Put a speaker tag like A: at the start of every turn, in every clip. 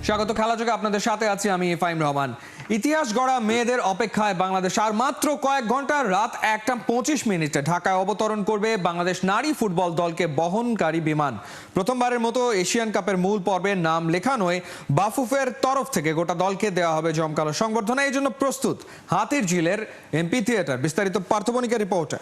A: স্বাগত খেলাযোগে আপনাদের সাথে আছি আমি ফাইম রহমান। ইতিহাস গড়া মেয়েদের অপেক্ষায় বাংলাদেশ আর মাত্র কয়েক ঘন্টা রাত 1:25 ঢাকায় অবতরণ করবে বাংলাদেশ নারী ফুটবল দলকে বহনকারী বিমান। প্রথমবারের মতো এশিয়ান কাপের মূল পর্বে নাম লেখানোয় বাফুফের তরফ থেকে গোটা দলকে দেওয়া হবে জমকালো সংবর্ধনা। এই জন্য প্রস্তুত হাতিরঝিলের এমপি থিয়েটার। বিস্তারিত পার্থবণিকের রিপোর্টে।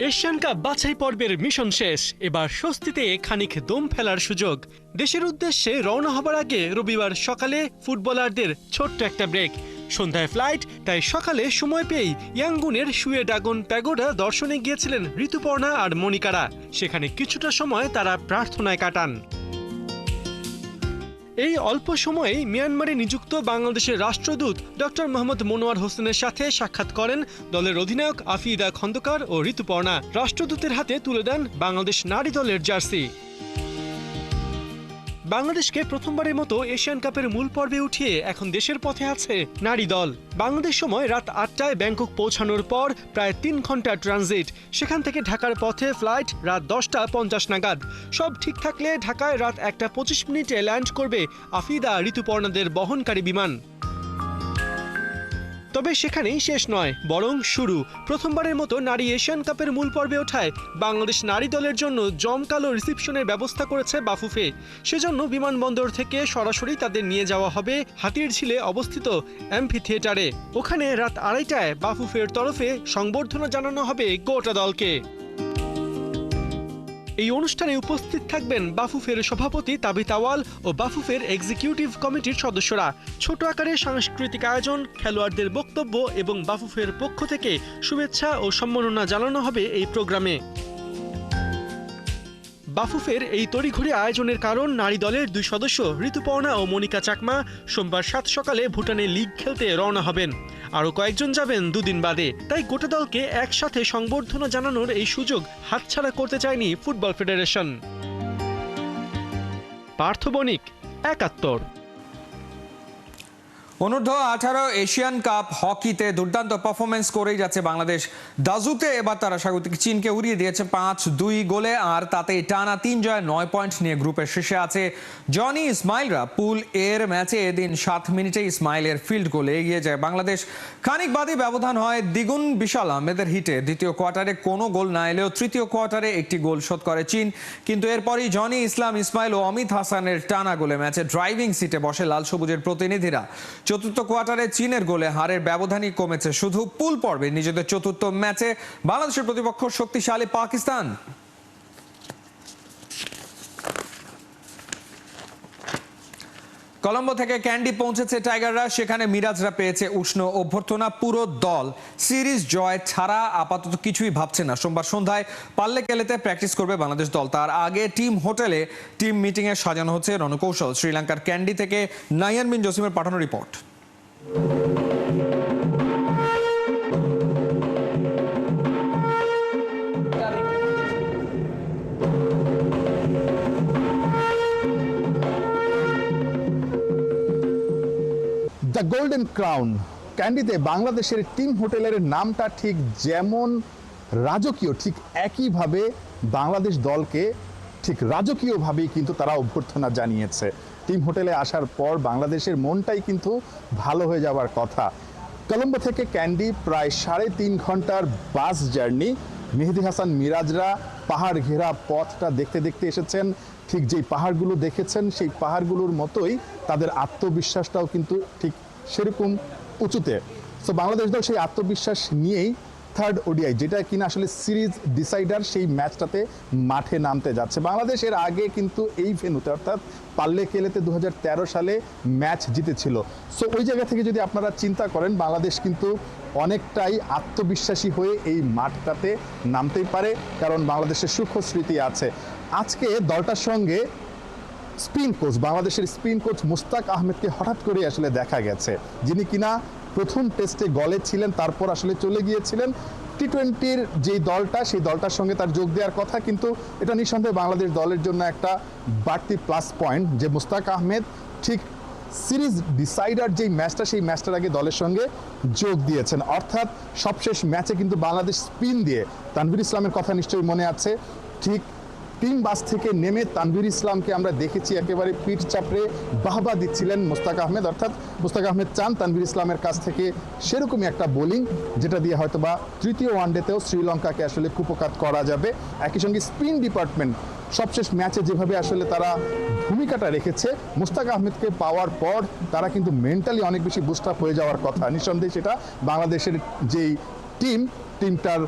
B: এশিয়ান কাপ বাছাই পর্বের মিশন শেষ, এবার স্বস্তিতে খানিক দম ফেলার সুযোগ। দেশের উদ্দেশ্যে রওনা হবার আগে রবিবার সকালে ফুটবলারদের ছোট্ট একটা ব্রেক। সন্ধ্যায় ফ্লাইট, তাই সকালে সময় পেয়েই ইয়াঙ্গুনের শুয়ে ড্রাগন প্যাগোডা দর্শনে গিয়েছিলেন ঋতুপর্ণা আর মনিকারা। সেখানে কিছুটা সময় তারা প্রার্থনায় কাটান। এই অল্প সময়েই মিয়ানমারে নিযুক্ত বাংলাদেশের রাষ্ট্রদূত ডক্টর মোহাম্মদ মনোয়ার হোসেনের সাথে সাক্ষাৎ করেন দলের অধিনায়ক আফিদা খন্দকার ও ঋতুপর্ণা। রাষ্ট্রদূতের হাতে তুলে দেন বাংলাদেশ নারী দলের জার্সি। বাংলাদেশকে প্রথমবারের মতো এশিয়ান কাপের মূল পর্বে উঠিয়ে এখন দেশের পথে আছে নারী দল। বাংলাদেশ সময় রাত 8টায় ব্যাংকক পৌঁছানোর পর প্রায় 3 ঘন্টা ট্রানজিট। সেখান থেকে ঢাকার পথে ফ্লাইট রাত 10:50 নাগাদ। সব ঠিক থাকলে ঢাকায় রাত 1:25 ল্যান্ড করবে আফিদা ঋতুপর্ণাদের বহনকারী বিমান। তবে সেখানেই শেষ নয়, বরং শুরু। প্রথমবারের মতো নারী এশিয়ান কাপের মূল পর্বে ওঠায় বাংলাদেশ নারী দলের জন্য জমকালো রিসিপশনের ব্যবস্থা করেছে বাফুফে। সেজন্য বিমানবন্দর থেকে সরাসরি তাদের নিয়ে যাওয়া হবে হাতিরঝিলে অবস্থিত এমপি থিয়েটারে। ওখানে রাত 2:30টায় বাফুফের তরফে সংবর্ধনা জানানো হবে গোটা দলকে। এই অনুষ্ঠানে উপস্থিত থাকবেন বাফুফের সভাপতি তাবিথ আওয়াল ও বাফুফের এক্সিকিউটিভ কমিটির সদস্যরা। ছোট আকারে সাংস্কৃতিক আয়োজন, খেলোয়াড়দের বক্তব্য এবং বাফুফের পক্ষ থেকে শুভেচ্ছা ও সম্মাননা জানানো হবে এই প্রোগ্রামে। বাফুফের এই তড়িঘড়ি আয়োজনের কারণ নারী দলের 2 সদস্য ঋতুপর্ণা ও মনিকা চাকমা সোমবার 7 সকালে ভুটানে লিগ খেলতে রওনা হবেন। আরও কয়েকজন যাবেন 2 দিন বাদে। তাই গোটা দলকে একসাথে সংবর্ধনা জানানোর এই সুযোগ হাতছাড়া করতে চায়নি ফুটবল ফেডারেশন। পার্থবণিক, 71।
A: অনূর্ধ্ব-18 এশিয়ান কাপ হকিতে দুর্দান্ত পারফরমেন্স করেই যাচ্ছে বাংলাদেশ। দাজুতে এবার তারা স্বাগতিক চীনকে উড়িয়ে দিয়েছে 5-2 গোলে, আর তাতেই টানা 3 জয় 9 পয়েন্ট নিয়ে গ্রুপের শীর্ষে আছে জনি ইসমাইলরা। পুল এর ম্যাচে এদিন 7 মিনিটে ইসমাইলের ফিল্ড গোলে এগিয়ে যায় বাংলাদেশ। খানিক বাদই ব্যবধান হয় দ্বিগুণ বিশাল আহমেদের হিটে। দ্বিতীয় কোয়ার্টারে কোনো গোল না এলেও তৃতীয় কোয়ার্টারে একটি গোল শোধ করে চীন। কিন্তু এরপরই জনি ইসমাইল ও অমিত হাসানের টানা গোলে ম্যাচে ড্রাইভিং সিটে বসে লাল সবুজের প্রতিনিধিরা। চতুর্থ কোয়ার্টারে চীনের গোলে হারের ব্যবধানই কমেছে শুধু। পুল পর্বে নিজেদের চতুর্থ ম্যাচে বাংলাদেশের প্রতিপক্ষ শক্তিশালী পাকিস্তান। কলম্বো থেকে ক্যান্ডি পৌঁছেছে টাইগাররা। সেখানে মিরাজরা পেয়েছে উষ্ণ অভ্যর্থনা। পুরো দল সিরিজ জয় ছাড়া আপাতত কিছুই ভাবছে না। সোমবার সন্ধ্যায় পাল্লে কেলেতে প্র্যাকটিস করবে বাংলাদেশ দল। তার আগে টিম হোটেলে টিম মিটিং এ সাজানো হচ্ছে রণকৌশল। শ্রীলঙ্কার ক্যান্ডি থেকে নাইয়ান বিন জসিমের পাঠানো রিপোর্ট।
C: দ্য গোল্ডেন ক্রাউন ক্যান্ডিতে বাংলাদেশের টিম হোটেলের নামটা ঠিক যেমন রাজকীয়, ঠিক একইভাবে বাংলাদেশ দলকে ঠিক রাজকীয়ভাবেই কিন্তু তারা অভ্যর্থনা জানিয়েছে। টিম হোটেলে আসার পর বাংলাদেশের মনটাই কিন্তু ভালো হয়ে যাওয়ার কথা। কলম্বো থেকে ক্যান্ডি প্রায় 3.5 ঘন্টার বাস জার্নি। মেহেদী হাসান মিরাজরা পাহাড় ঘেরা পথটা দেখতে দেখতে এসেছেন। ঠিক যেই পাহাড়গুলো দেখেছেন সেই পাহাড়গুলোর মতোই তাদের আত্মবিশ্বাসটাও কিন্তু ঠিক সেরকম উঁচুতে। সো বাংলাদেশ দল সেই আত্মবিশ্বাস নিয়েই থার্ড ওডিআই, যেটা কিনা আসলে সিরিজ ডিসাইডার, সেই ম্যাচটাতে মাঠে নামতে যাচ্ছে। বাংলাদেশ এর আগে কিন্তু এই ভেন্যুতে অর্থাৎ পাল্লে কেলেতে 2013 সালে ম্যাচ জিতেছিল। সো ওই জায়গা থেকে যদি আপনারা চিন্তা করেন, বাংলাদেশ কিন্তু অনেকটাই আত্মবিশ্বাসী হয়ে এই মাঠটাতে নামতেই পারে, কারণ বাংলাদেশের সুখ স্মৃতি আছে। আজকে দলটার সঙ্গে স্পিন কোচ, বাংলাদেশের স্পিন কোচ মুস্তাক আহমেদকে হঠাৎ করে আসলে দেখা গেছে, যিনি কিনা প্রথম টেস্টে গলে ছিলেন, তারপর আসলে চলে গিয়েছিলেন টি-20-র যেই দলটা, সেই দলটার সঙ্গে তার যোগ দেওয়ার কথা। কিন্তু এটা নিঃসন্দেহে বাংলাদেশ দলের জন্য একটা বাড়তি প্লাস পয়েন্ট যে মুস্তাক আহমেদ ঠিক সিরিজ ডিসাইডার যেই ম্যাচটা, সেই ম্যাচটার আগে দলের সঙ্গে যোগ দিয়েছেন। অর্থাৎ সবশেষ ম্যাচে কিন্তু বাংলাদেশ স্পিন দিয়ে, তানভীর ইসলামের কথা নিশ্চয়ই মনে আছে, ঠিক টিম বাস থেকে নেমে তানভীর ইসলামকে আমরা দেখেছি একেবারে পিঠ চাপড়ে বাহবা দিচ্ছিলেন মোস্তাক আহমেদ, অর্থাৎ মোস্তাক আহমেদ চান তানভীর ইসলামের কাছ থেকে সেরকমই একটা বোলিং যেটা দিয়ে হয়তোবা তৃতীয় ওয়ানডেতেও শ্রীলঙ্কাকে আসলে কুপকাত করা যাবে। একই সঙ্গে স্পিন ডিপার্টমেন্ট সবশেষ ম্যাচে যেভাবে আসলে তারা ভূমিকাটা রেখেছে, মুস্তাক আহমেদকে পাওয়ার পর তারা কিন্তু মেন্টালি অনেক বেশি বুস্ট আপ হয়ে যাওয়ার কথা। নিঃসন্দেহে সেটা বাংলাদেশের যেই টিমটার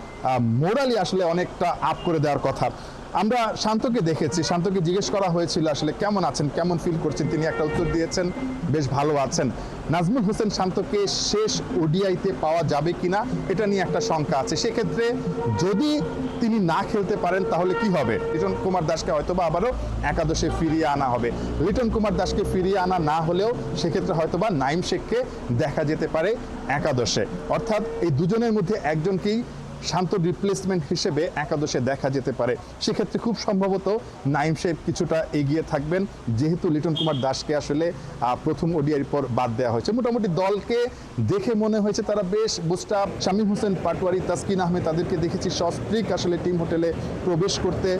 C: মোরালি আসলে অনেকটা আপ করে দেওয়ার কথা। আমরা শান্তকে দেখেছি, শান্তকে জিজ্ঞেস করা হয়েছিল আসলে কেমন আছেন, কেমন ফিল করছেন, তিনি একটা উত্তর দিয়েছেন বেশ ভালো আছেন। নাজমুল হোসেন শান্তকে শেষ ওডিআইতে পাওয়া যাবে কিনা এটা নিয়ে একটা শঙ্কা আছে। সেক্ষেত্রে যদি তিনি না খেলতে পারেন তাহলে কি হবে? লিটন কুমার দাসকে হয়তোবা আবারও একাদশে ফিরিয়ে আনা হবে। লিটন কুমার দাসকে ফিরিয়ে আনা না হলেও সেক্ষেত্রে হয়তোবা নাইম শেখকে দেখা যেতে পারে একাদশে, অর্থাৎ এই দুজনের মধ্যে একজনকেই শান্ত রিপ্লেসমেন্ট হিসেবে একাদশে দেখা যেতে পারে। সেক্ষেত্রে খুব সম্ভবত নাইম শেখ কিছুটা এগিয়ে থাকবেন, যেহেতু লিটন কুমার দাসকে আসলে প্রথম ওডিআইয়ের পর বাদ দেওয়া হয়েছে। মোটামুটি দলকে দেখে মনে হয়েছে তারা বেশ বুস্ট আপ। শামীম হোসেন পাটোয়ারি, তাসকিন আহমেদ তাদেরকে দেখেছি সস্ত্রীক আসলে টিম হোটেলে প্রবেশ করতে,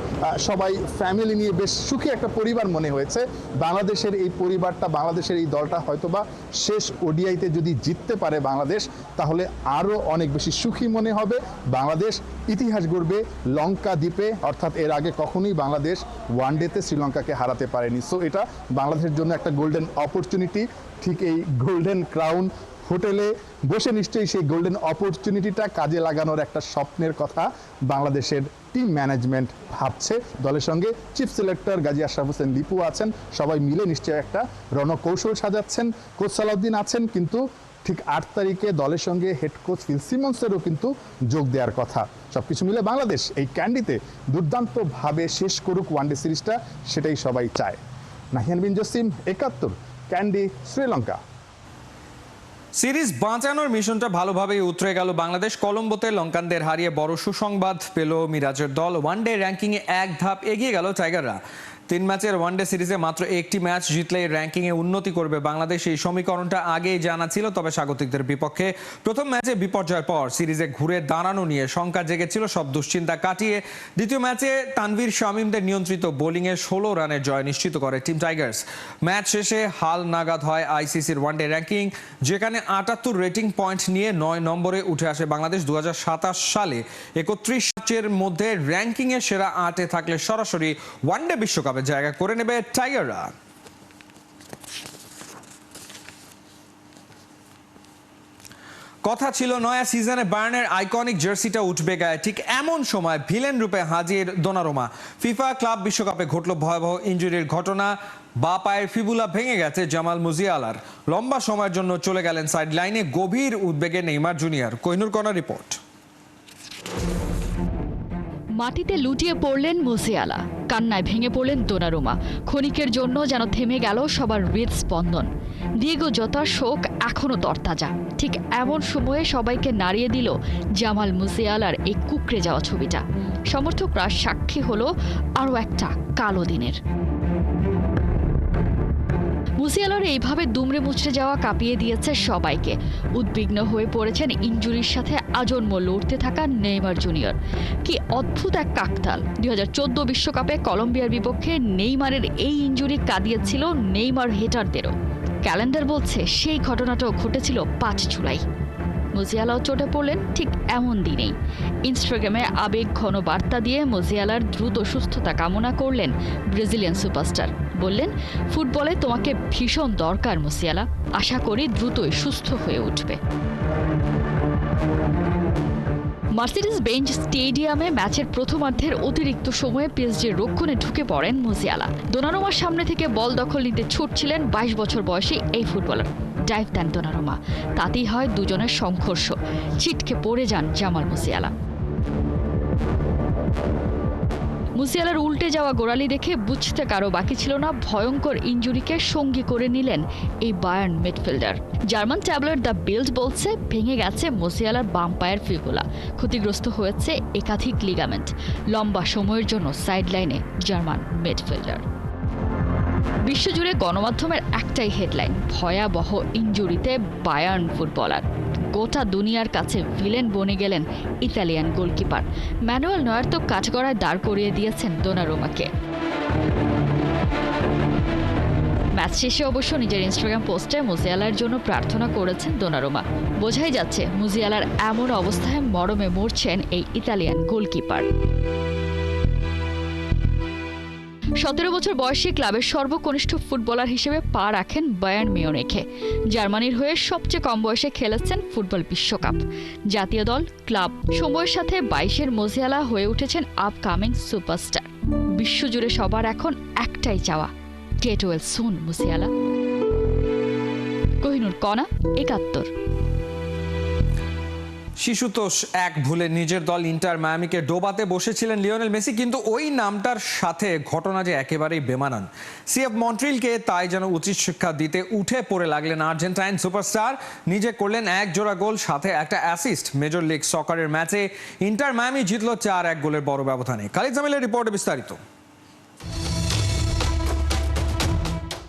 C: সবাই ফ্যামিলি নিয়ে বেশ সুখী একটা পরিবার মনে হয়েছে। বাংলাদেশের এই পরিবারটা, বাংলাদেশের এই দলটা হয়তোবা শেষ ওডিআইতে যদি জিততে পারে বাংলাদেশ, তাহলে আরও অনেক বেশি সুখী মনে হবে। বাংলাদেশ ইতিহাস গড়বে লঙ্কা দ্বীপে, অর্থাৎ এর আগে কখনোই বাংলাদেশ ওয়ানডেতে শ্রীলঙ্কাকে হারাতে পারেনি। সো এটা বাংলাদেশের জন্য একটা গোল্ডেন অপরচুনিটি। ঠিক এই গোল্ডেন ক্রাউন হোটেলে বসে নিশ্চয়ই সেই গোল্ডেন অপরচুনিটিটা কাজে লাগানোর একটা স্বপ্নের কথা বাংলাদেশের টিম ম্যানেজমেন্ট ভাবছে। দলের সঙ্গে চিফ সিলেক্টর গাজী আশরাফ হোসেন লিপু আছেন, সবাই মিলে নিশ্চয়ই একটা রণকৌশল সাজাচ্ছেন। কোচ সালাউদ্দিন আছেন, কিন্তু ঠিক 8 তারিখে দলের সঙ্গে হেড কোচ ফিল সিমন্সেরও কিন্তু যোগ দেওয়ার কথা। সবকিছু মিলে বাংলাদেশ এই ক্যান্ডিতে দুর্দান্তভাবে শেষ করুক ওয়ানডে সিরিজটা, সেটাই সবাই চায়। নাহিয়ান বিন জসিম, 71, ক্যান্ডি, শ্রীলঙ্কা।
A: সিরিজ বাঁচানোর মিশনটা ভালোভাবেই উতরে গেল বাংলাদেশ। কলম্বোতে লঙ্কানদের হারিয়ে বড় সুসংবাদ পেল মিরাজের দল। ওয়ানডে র্যাঙ্কিংয়ে এক ধাপ এগিয়ে গেল টাইগাররা। 3 ম্যাচের ওয়ানডে সিরিজে মাত্র একটি ম্যাচ জিতলেই র্যাঙ্কিংয়ে উন্নতি করবে বাংলাদেশ। এই সমীকরণটা আগেই জানা ছিল, তবে স্বাগতিকদের বিপক্ষে প্রথম ম্যাচে বিপর্যয়ের পর সিরিজে ঘুরে দাঁড়ানো নিয়ে শঙ্কা জেগেছিল। সব দুশ্চিন্তা কাটিয়ে দ্বিতীয় ম্যাচে তানভীর শামীমদের নিয়ন্ত্রিত বোলিংয়ে 16 রানের জয় নিশ্চিত করে টিম টাইগার্স। ম্যাচ শেষে হাল নাগাদ হয় আইসিসির ওয়ানডে র্যাঙ্কিং, যেখানে 78 রেটিং পয়েন্ট নিয়ে 9 নম্বরে উঠে আসে বাংলাদেশ। 2027 সালে 31 ম্যাচের মধ্যে র্যাঙ্কিংয়ে সেরা 8-এ থাকলে সরাসরি ওয়ানডে বিশ্বকাপে জায়গা করে নেবে টাইগাররা। কথা ছিল নয়া সিজনে বায়ার্নের আইকনিক জার্সিটা উঠবে গায়ে। ঠিক এমন সময় ভিলেন রূপে হাজির দোনারুমা। ফিফা ক্লাব বিশ্বকাপে ঘটল ভয়াবহ ইনজুরির ঘটনা। বা পায়ের ফিবুলা ভেঙে গেছে জামাল মুজিয়ালার। লম্বা সময়ের জন্য চলে গেলেন সাইড লাইনে। গভীর উদ্বেগে নেইমার জুনিয়র। কোহিনুর কণা রিপোর্ট।
D: মাটিতে লুটিয়ে পড়লেন মুজিয়ালা, কান্নায় ভেঙে পড়লেন দোনারুমা। ক্ষণিকের জন্য যেন থেমে গেল সবার হৃদস্পন্দন। দিয়েগো জতার শোক এখনো তরতাজা। ঠিক এমন সময়ে সবাইকে নাড়িয়ে দিল জামাল মুজিয়ালার এই কুকড়ে যাওয়া ছবিটা। সমর্থকরা সাক্ষী হলো আরও একটা কালো দিনের। মুজিয়ালার এইভাবে দুমড়ে মুচড়ে যাওয়া কাঁপিয়ে দিয়েছে সবাইকে। উদ্বিগ্ন হয়ে পড়েছেন ইনজুরির সাথে আজন্ম লড়তে থাকা নেইমার জুনিয়র। কি অদ্ভুত এক কাকতাল! 2014 বিশ্বকাপে কলম্বিয়ার বিপক্ষে নেইমারের এই ইনজুরি কাঁদিয়েছিল নেইমার হেটারদেরও। ক্যালেন্ডার বলছে সেই ঘটনাটাও ঘটেছিল 5 জুলাই। মুজিয়ালাও চটে পড়লেন ঠিক এমন দিনেই। ইনস্টাগ্রামে আবেগ ঘন বার্তা দিয়ে মুজিয়ালার দ্রুত সুস্থতা কামনা করলেন ব্রাজিলিয়ান সুপারস্টার। বললেন, ফুটবলে তোমাকে ভীষণ দরকার মুজিয়ালা, আশা করি দ্রুতই সুস্থ হয়ে উঠবে। মার্সিডিজ বেঞ্জ স্টেডিয়ামে ম্যাচের প্রথমার্ধের অতিরিক্ত সময়ে পিএসজির রক্ষণে ঢুকে পড়েন মুজিয়ালা। দোনারুমার সামনে থেকে বল দখল নিতে ছুটছিলেন 22 বছর বয়সী এই ফুটবলার। ডাইভ দেন দোনারুমা, তাতেই হয় দুজনের সংঘর্ষ। ছিটকে পড়ে যান জামাল মুজিয়ালা। মুজিয়ালার উল্টে যাওয়া গোড়ালি দেখে বুঝতে কারো বাকি ছিল না ভয়ঙ্কর ইনজুরিকে সঙ্গী করে নিলেন এই Bayern midfielder. German tablet the build বলছে, ভেঙে গেছে মুজিয়ালার বাম পায়ের ফিবুলা। ক্ষতিগ্রস্ত হয়েছে একাধিক লিগামেন্ট। লম্বা সময়ের জন্য সাইডলাইনে জার্মান মিডফিল্ডার। বিশ্বজুড়ে গণমাধ্যমের একটাই হেডলাইন, ভয়াবহ ইনজুরিতে বায়ার্ন ফুটবলার। গোটা দুনিয়ার কাছে ভিলেন বনে গেলেন ইতালিয়ান গোলকিপার। ম্যানুয়েল নয়ার তো কাঠগড়ায় দাঁড় করিয়ে দিয়েছেন দোনারুমাকে। ম্যাচ শেষে অবশ্য নিজের ইনস্টাগ্রাম পোস্টে মুজিয়ালার জন্য প্রার্থনা করেছেন দোনারুমা। বোঝাই যাচ্ছে মুজিয়ালার এমন অবস্থায় মরমে মরছেন এই ইতালিয়ান গোলকিপার। 17 বছর বয়সী ক্লাবের সর্বকনিষ্ঠ ফুটবলার হিসেবে পা রাখেন বায়ার্ন মিউনিখে। জার্মানির হয়ে সবচেয়ে কম বয়সে খেলেছেন ফুটবল বিশ্বকাপ। জাতীয় দল, ক্লাব সময়ের সাথে 22-এর মুজিয়ালা হয়ে উঠেছেন আপকামিং সুপারস্টার। বিশ্বজুড়ে সবার এখন একটাই চাওয়া, গেট ওয়েল সুন মুজিয়ালা। কোহিনুর কণা, 71।
A: শিশুতোষ এক ভুলে নিজের দল ইন্টার মায়ামিকে ডোবাতে বসেছিলেন লিওনেল মেসি, কিন্তু ওই নামটার সাথে ঘটনা যে একেবারেই বেমানান। সিএফ মন্ট্রিলকে তাই যেন উচিত শিক্ষা দিতে উঠে পড়ে লাগলেন আর্জেন্টাইন সুপারস্টার। নিজে করলেন এক জোড়া গোল, সাথে একটা অ্যাসিস্ট। মেজর লিগ সকারের ম্যাচে ইন্টার মায়ামি জিতল 4-1 গোলের বড় ব্যবধানে। খালিদ জামিলের রিপোর্টে বিস্তারিত।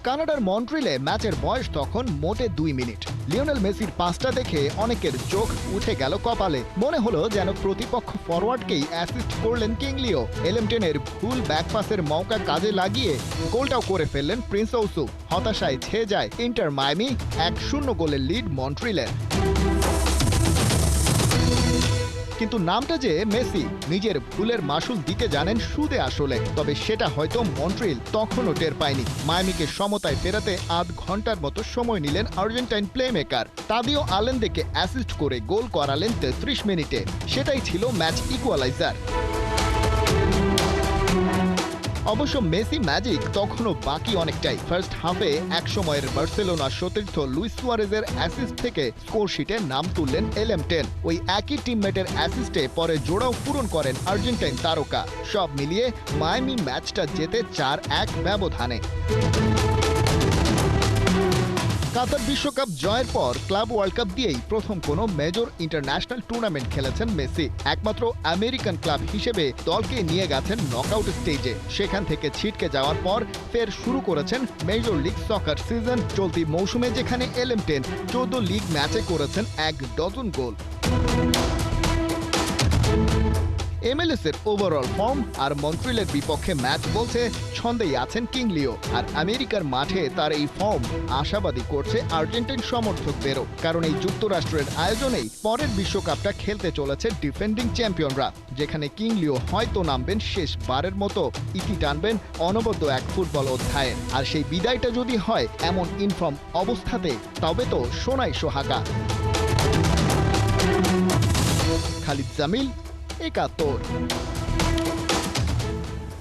E: কানাডার মন্ট্রিলে ম্যাচের বয়স তখন মোটে 2 মিনিট। লিওনেল মেসির পাসটা দেখে অনেকের চোখ উঠে গেল কপালে। মনে হলো যেন প্রতিপক্ষ ফরওয়ার্ডকেই অ্যাসিস্ট করলেন কিংলিও। এলেমটেনের ভুল ব্যাকপাসের মৌকা কাজে লাগিয়ে গোলটাও করে ফেললেন প্রিন্স ওসু। হতাশায় ছেয়ে যায় ইন্টার মায়ামি। 1-0 গোলের লিড মন্ট্রিলের। কিন্তু নামটা যে মেসি, নিজের ভুলের মাসুল দিতে জানেন সুদে আসলে। তবে সেটা হয়তো মন্ট্রিল তখনও টের পায়নি। মায়ামিকে সমতায় ফেরাতে আধ ঘন্টার মতো সময় নিলেন আর্জেন্টাইন প্লেমেকার। তাদিও আলেন্দেকে অ্যাসিস্ট করে গোল করালেন 33 মিনিটে। সেটাই ছিল ম্যাচ ইকুয়ালাইজার। অবশ্য মেসি ম্যাজিক তখনও বাকি অনেকটাই। ফার্স্ট হাফে একসময়ের বার্সেলোনা সতীর্থ লুইস সুয়ারেজের অ্যাসিস্ট থেকে স্কোর শিটে নাম তুললেন এলেমটেন। ওই একই টিমমেটের অ্যাসিস্টে পরে জোড়াও পূরণ করেন আর্জেন্টাইন তারকা। সব মিলিয়ে মায়ামি ম্যাচটা জেতে 4-1 ব্যবধানে। কাতার বিশ্বকাপ জয়ের পর ক্লাব ওয়ার্ল্ড কাপ দিয়েই প্রথম কোনো মেজর ইন্টারন্যাশনাল টুর্নামেন্ট খেলেছেন মেসি। একমাত্র আমেরিকান ক্লাব হিসেবে দলকে নিয়ে গেছেন নকআউট স্টেজে। সেখান থেকে ছিটকে যাওয়ার পর ফের শুরু করেছেন মেজর লিগ সকার সিজন। চলতি মৌসুমে যেখানে এলেমটেন 14 লিগ ম্যাচে করেছেন 1 ডজন গোল। MLS এর ওভারঅল ফর্ম আর মন্ট্রিলের বিপক্ষে ম্যাচ বলছে ছন্দেই আছেন কিংলিও। আর আমেরিকার মাঠে তার এই ফর্ম আশাবাদী করছে আর্জেন্টাইন সমর্থকদেরও। কারণ এই যুক্তরাষ্ট্রের আয়োজনেই পরের বিশ্বকাপটা খেলতে চলেছে ডিফেন্ডিং চ্যাম্পিয়নরা, যেখানে কিংলিও হয়তো নামবেন শেষবারের মতো। ইতি টানবেন অনবদ্য এক ফুটবল অধ্যায়ের। আর সেই বিদায়টা যদি হয় এমন ইনফর্ম অবস্থাতে, তবে তো সোনাই সোহাগা। খালিদ জামিল, 71।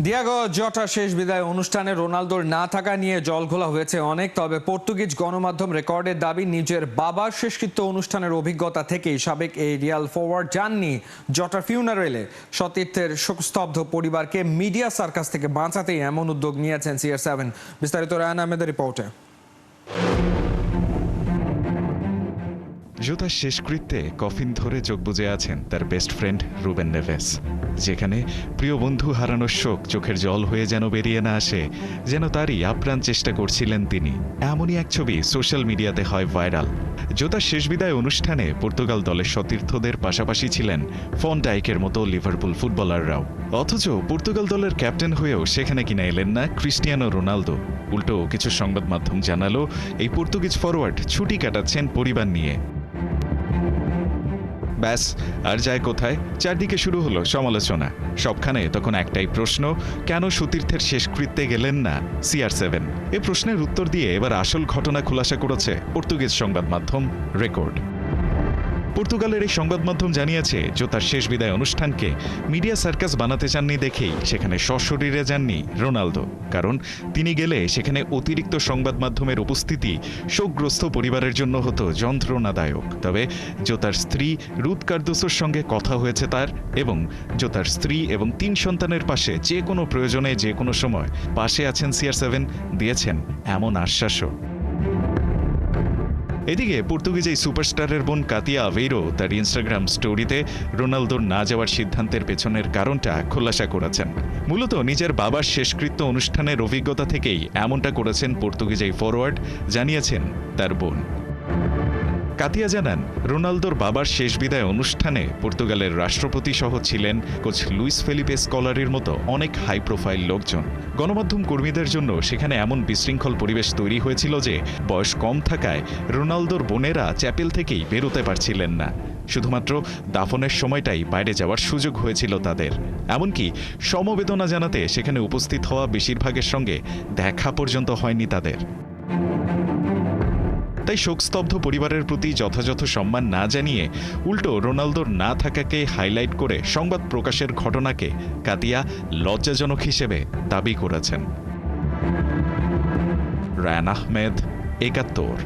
A: ডিয়েগো জটা শেষ বিদায় অনুষ্ঠানে রোনালদোর না থাকা নিয়ে জলঘোলা হয়েছে অনেক। তবে পর্তুগিজ গণমাধ্যম রেকর্ডের দাবি, নিজের বাবার শেষকৃত্য অনুষ্ঠানের অভিজ্ঞতা থেকেই সাবেক এই রিয়াল ফরওয়ার্ড যাননি জটার ফিউনারেলে। সতীর্থের শোকস্তব্ধ পরিবারকে মিডিয়া সার্কাস থেকে বাঁচাতেই এমন উদ্যোগ নিয়েছেন CR7। বিস্তারিত রায়ান আহমেদের রিপোর্টে।
F: জোতার শেষকৃত্যে কফিন ধরে চোখ বুজে আছেন তার বেস্ট ফ্রেন্ড রুবেন নেভেস। যেখানে প্রিয় বন্ধু হারানোর শোক চোখের জল হয়ে যেন বেরিয়ে না আসে, যেন তারই আপ্রাণ চেষ্টা করছিলেন তিনি। এমনই এক ছবি সোশ্যাল মিডিয়াতে হয় ভাইরাল। জোতার শেষ বিদায় অনুষ্ঠানে পর্তুগাল দলের সতীর্থদের পাশাপাশি ছিলেন ফন ডাইকের মতো লিভারপুল ফুটবলাররাও। অথচ পর্তুগাল দলের ক্যাপ্টেন হয়েও সেখানে কিনা এলেন না ক্রিস্টিয়ানো রোনালদো। উল্টো কিছু সংবাদ মাধ্যম জানালো এই পর্তুগিজ ফরওয়ার্ড ছুটি কাটাচ্ছেন পরিবার নিয়ে। ব্যাস, আর যায় কোথায়? চারদিকে শুরু হলো সমালোচনা। সবখানে তখন একটাই প্রশ্ন, কেন সতীর্থের শেষকৃত্যে গেলেন না CR7? এ প্রশ্নের উত্তর দিয়ে এবার আসল ঘটনা খোলাসা করেছে পর্তুগিজ সংবাদ মাধ্যম রেকর্ড। পর্তুগালের এই সংবাদ মাধ্যম জানিয়েছে, জোতার শেষ বিদায় অনুষ্ঠানকে মিডিয়া সার্কাস বানাতে চাননি দেখেই সেখানে সশরীরে যাননি রোনালদো। কারণ তিনি গেলে সেখানে অতিরিক্ত সংবাদ মাধ্যমের উপস্থিতি শোকগ্রস্ত পরিবারের জন্য হতো যন্ত্রণাদায়ক। তবে জোতার স্ত্রী রুথ কার্দোসোর সঙ্গে কথা হয়েছে তার, এবং জোতার স্ত্রী এবং 3 সন্তানের পাশে যে কোনো প্রয়োজনে যে কোনো সময় পাশে আছেন CR7, দিয়েছেন এমন আশ্বাসও। এদিকে পর্তুগিজ এই সুপারস্টারের বোন কাতিয়া আভেইরো তার ইনস্টাগ্রাম স্টোরিতে রোনালদোর না যাওয়ার সিদ্ধান্তের পেছনের কারণটা খোলাসা করেছেন। মূলত নিজের বাবার শেষকৃত্য অনুষ্ঠানের অভিজ্ঞতা থেকেই এমনটা করেছেন পর্তুগিজ এই ফরওয়ার্ড, জানিয়েছেন তার বোন। কাতিয়া জানান, রোনালদোর বাবার শেষ বিদায় অনুষ্ঠানে পর্তুগালের রাষ্ট্রপতি সহ ছিলেন কোচ লুইস ফেলিপে স্কলারির মতো অনেক হাই প্রোফাইল লোকজন। গণমাধ্যম কর্মীদের জন্য সেখানে এমন বিশৃঙ্খল পরিবেশ তৈরি হয়েছিল যে বয়স কম থাকায় রোনালদোর বোনেরা চ্যাপেল থেকেই বেরোতে পারছিলেন না। শুধুমাত্র দাফনের সময়টাই বাইরে যাওয়ার সুযোগ হয়েছিল তাদের। এমনকি সমবেদনা জানাতে সেখানে উপস্থিত হওয়া বেশিরভাগের সঙ্গে দেখা পর্যন্ত হয়নি তাদের। তাই শোকস্তব্ধ পরিবারের প্রতি যথাযথ সম্মান না জানিয়ে উল্টো রোনালদোর না থাকাকে হাইলাইট করে সংবাদ প্রকাশের ঘটনাকে কাতিয়া লজ্জাজনক হিসেবে দাবি করেছেন। রায়ান আহমেদ, ৭১।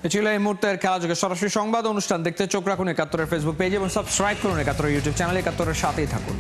A: এ ছিল এই মুহূর্তের খেলা যুগের সরাসরি সংবাদ অনুষ্ঠান। দেখতে চোখ রাখুন ৭১-এর ফেসবুক পেজ এবং সাবস্ক্রাইব করুন ৭১ ইউটিউব চ্যানেল। ৭১-এর সাথেই থাকুন।